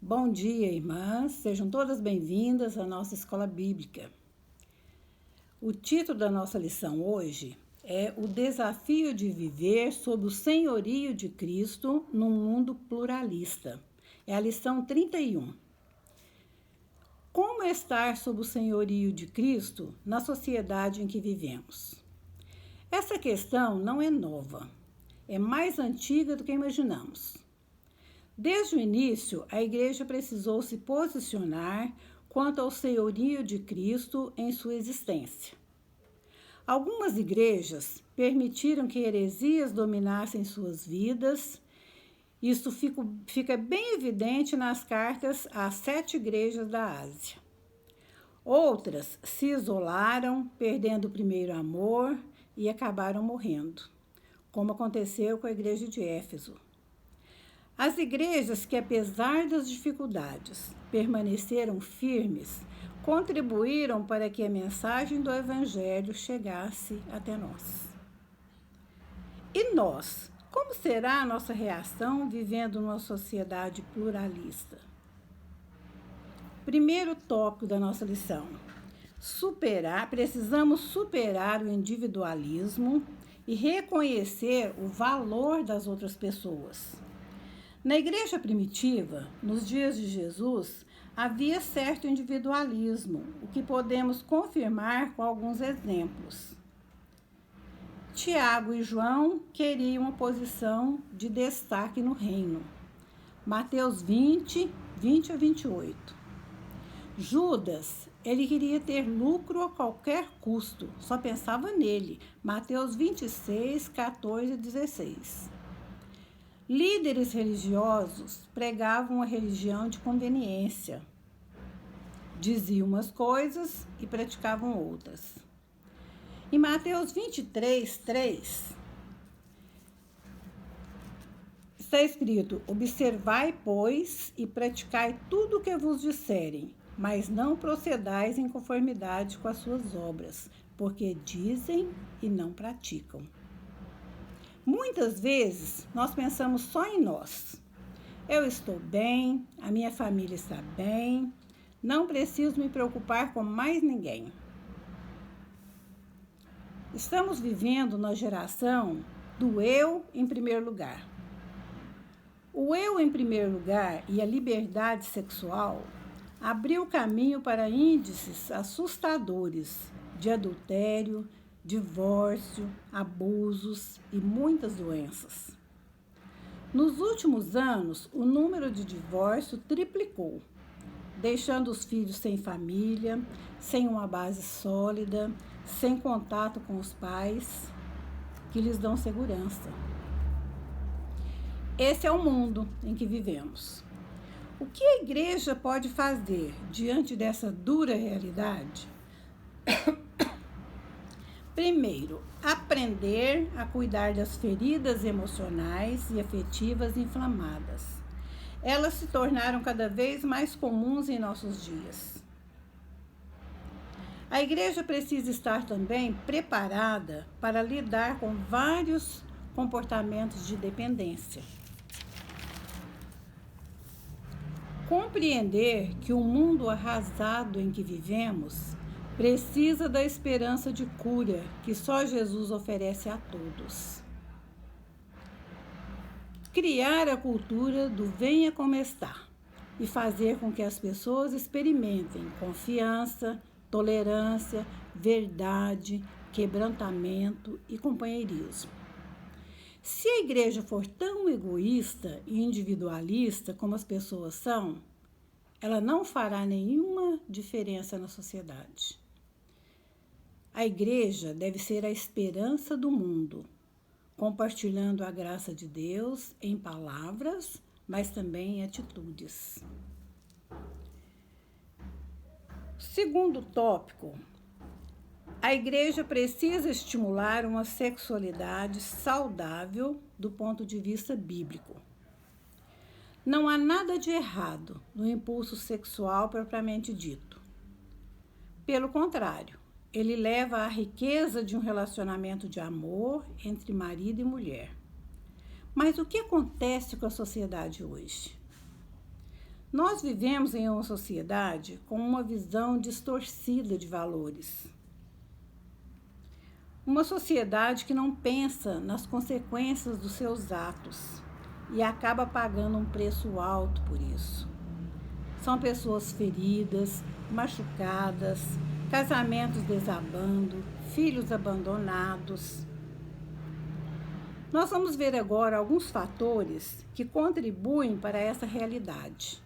Bom dia, irmãs. Sejam todas bem-vindas à nossa escola bíblica. O título da nossa lição hoje é O Desafio de Viver sob o Senhorio de Cristo num Mundo Pluralista. É a lição 31. Como estar sob o senhorio de Cristo na sociedade em que vivemos? Essa questão não é nova, é mais antiga do que imaginamos. Desde o início, a Igreja precisou se posicionar quanto ao senhorio de Cristo em sua existência. Algumas igrejas permitiram que heresias dominassem suas vidas. Isso fica bem evidente nas cartas às 7 igrejas da Ásia. Outras se isolaram, perdendo o primeiro amor e acabaram morrendo, como aconteceu com a igreja de Éfeso. As igrejas que, apesar das dificuldades, permaneceram firmes, contribuíram para que a mensagem do Evangelho chegasse até nós. E nós? Como será a nossa reação vivendo numa sociedade pluralista? Primeiro tópico da nossa lição. Precisamos superar o individualismo e reconhecer o valor das outras pessoas. Na igreja primitiva, nos dias de Jesus, havia certo individualismo, o que podemos confirmar com alguns exemplos. Tiago e João queriam uma posição de destaque no reino. Mateus 20, 20 a 28. Judas, ele queria ter lucro a qualquer custo, só pensava nele. Mateus 26, 14 e 16. Líderes religiosos pregavam uma religião de conveniência. Diziam umas coisas e praticavam outras. Em Mateus 23, 3, está escrito: observai, pois, e praticai tudo o que vos disserem, mas não procedais em conformidade com as suas obras, porque dizem e não praticam. Muitas vezes, nós pensamos só em nós. Eu estou bem, a minha família está bem, não preciso me preocupar com mais ninguém. Estamos vivendo na geração do eu em primeiro lugar. O eu em primeiro lugar e a liberdade sexual abriu caminho para índices assustadores de adultério, divórcio, abusos e muitas doenças. Nos últimos anos, o número de divórcio triplicou, deixando os filhos sem família, sem uma base sólida, sem contato com os pais que lhes dão segurança. Esse é o mundo em que vivemos. O que a igreja pode fazer diante dessa dura realidade? Primeiro, aprender a cuidar das feridas emocionais e afetivas inflamadas. Elas se tornaram cada vez mais comuns em nossos dias. A igreja precisa estar também preparada para lidar com vários comportamentos de dependência. Compreender que o mundo arrasado em que vivemos precisa da esperança de cura que só Jesus oferece a todos. Criar a cultura do venha como está e fazer com que as pessoas experimentem confiança, tolerância, verdade, quebrantamento e companheirismo. Se a igreja for tão egoísta e individualista como as pessoas são, ela não fará nenhuma diferença na sociedade. A igreja deve ser a esperança do mundo, compartilhando a graça de Deus em palavras, mas também em atitudes. Segundo tópico, a igreja precisa estimular uma sexualidade saudável do ponto de vista bíblico. Não há nada de errado no impulso sexual propriamente dito. Pelo contrário, ele leva à riqueza de um relacionamento de amor entre marido e mulher. Mas o que acontece com a sociedade hoje? Nós vivemos em uma sociedade com uma visão distorcida de valores. Uma sociedade que não pensa nas consequências dos seus atos e acaba pagando um preço alto por isso. São pessoas feridas, machucadas, casamentos desabando, filhos abandonados. Nós vamos ver agora alguns fatores que contribuem para essa realidade.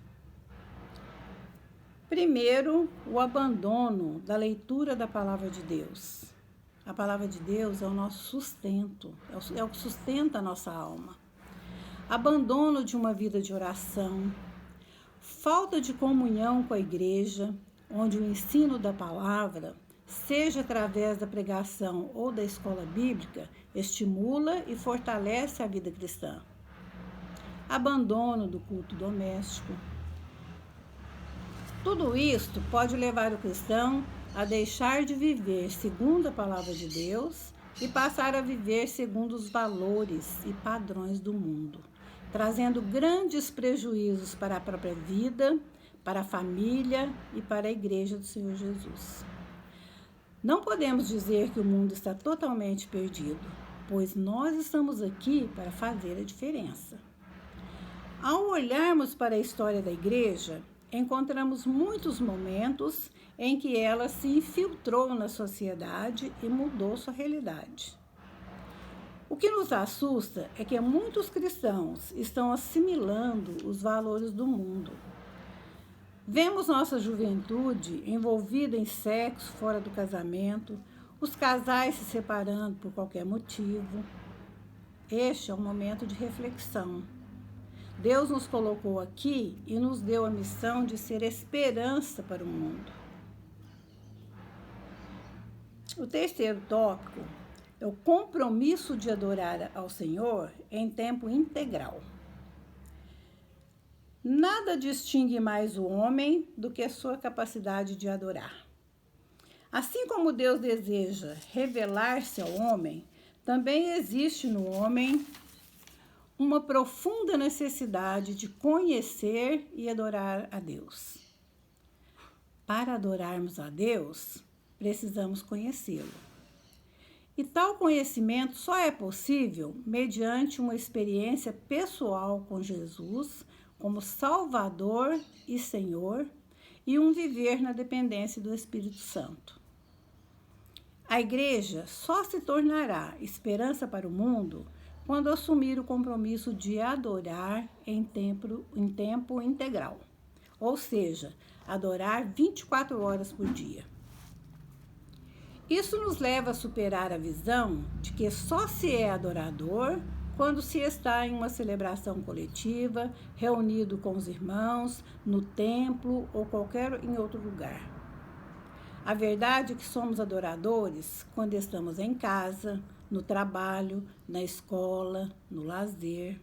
Primeiro, o abandono da leitura da palavra de Deus. A palavra de Deus é o nosso sustento, é o que sustenta a nossa alma. Abandono de uma vida de oração, falta de comunhão com a igreja, onde o ensino da palavra, seja através da pregação ou da escola bíblica, estimula e fortalece a vida cristã. Abandono do culto doméstico. Tudo isto pode levar o cristão a deixar de viver segundo a palavra de Deus e passar a viver segundo os valores e padrões do mundo, trazendo grandes prejuízos para a própria vida, para a família e para a igreja do Senhor Jesus. Não podemos dizer que o mundo está totalmente perdido, pois nós estamos aqui para fazer a diferença. Ao olharmos para a história da igreja, encontramos muitos momentos em que ela se infiltrou na sociedade e mudou sua realidade. O que nos assusta é que muitos cristãos estão assimilando os valores do mundo. Vemos nossa juventude envolvida em sexo fora do casamento, os casais se separando por qualquer motivo. Este é um momento de reflexão. Deus nos colocou aqui e nos deu a missão de ser esperança para o mundo. O terceiro tópico é o compromisso de adorar ao Senhor em tempo integral. Nada distingue mais o homem do que a sua capacidade de adorar. Assim como Deus deseja revelar-se ao homem, também existe no homem uma profunda necessidade de conhecer e adorar a Deus. Para adorarmos a Deus, precisamos conhecê-lo. E tal conhecimento só é possível mediante uma experiência pessoal com Jesus como Salvador e Senhor e um viver na dependência do Espírito Santo. A igreja só se tornará esperança para o mundo quando assumir o compromisso de adorar em tempo integral, ou seja, adorar 24 horas por dia. Isso nos leva a superar a visão de que só se é adorador quando se está em uma celebração coletiva, reunido com os irmãos, no templo ou qualquer em outro lugar. A verdade é que somos adoradores quando estamos em casa, no trabalho, na escola, no lazer.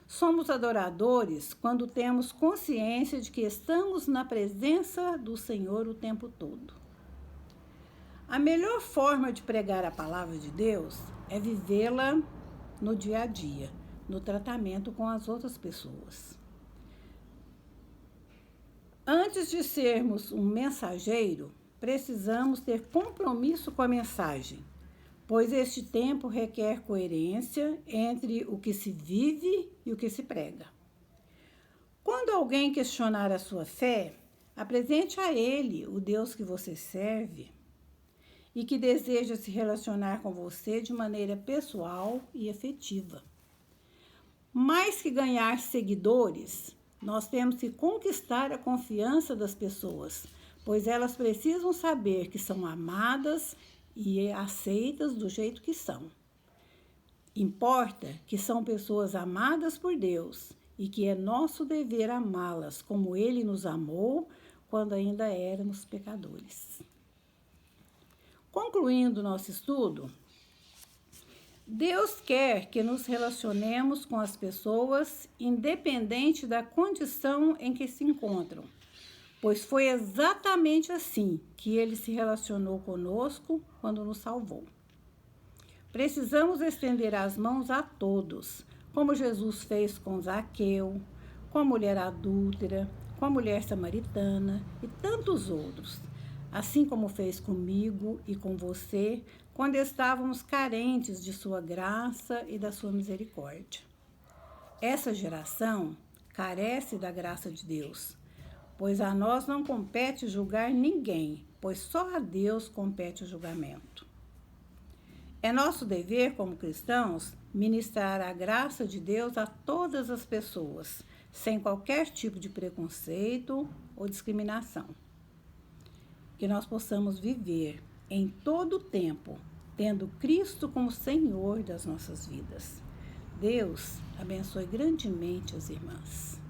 Somos adoradores quando temos consciência de que estamos na presença do Senhor o tempo todo. A melhor forma de pregar a palavra de Deus é vivê-la no dia a dia, no tratamento com as outras pessoas. Antes de sermos um mensageiro, precisamos ter compromisso com a mensagem, pois este tempo requer coerência entre o que se vive e o que se prega. Quando alguém questionar a sua fé, apresente a ele o Deus que você serve e que deseja se relacionar com você de maneira pessoal e efetiva. Mais que ganhar seguidores, nós temos que conquistar a confiança das pessoas, pois elas precisam saber que são amadas e aceitas do jeito que são. Importa que são pessoas amadas por Deus e que é nosso dever amá-las como Ele nos amou quando ainda éramos pecadores. Concluindo nosso estudo, Deus quer que nos relacionemos com as pessoas independente da condição em que se encontram, pois foi exatamente assim que Ele se relacionou conosco quando nos salvou. Precisamos estender as mãos a todos, como Jesus fez com Zaqueu, com a mulher adúltera, com a mulher samaritana e tantos outros, assim como fez comigo e com você quando estávamos carentes de sua graça e da sua misericórdia. Essa geração carece da graça de Deus, pois a nós não compete julgar ninguém, pois só a Deus compete o julgamento. É nosso dever, como cristãos, ministrar a graça de Deus a todas as pessoas, sem qualquer tipo de preconceito ou discriminação. Que nós possamos viver em todo o tempo, tendo Cristo como Senhor das nossas vidas. Deus abençoe grandemente as irmãs.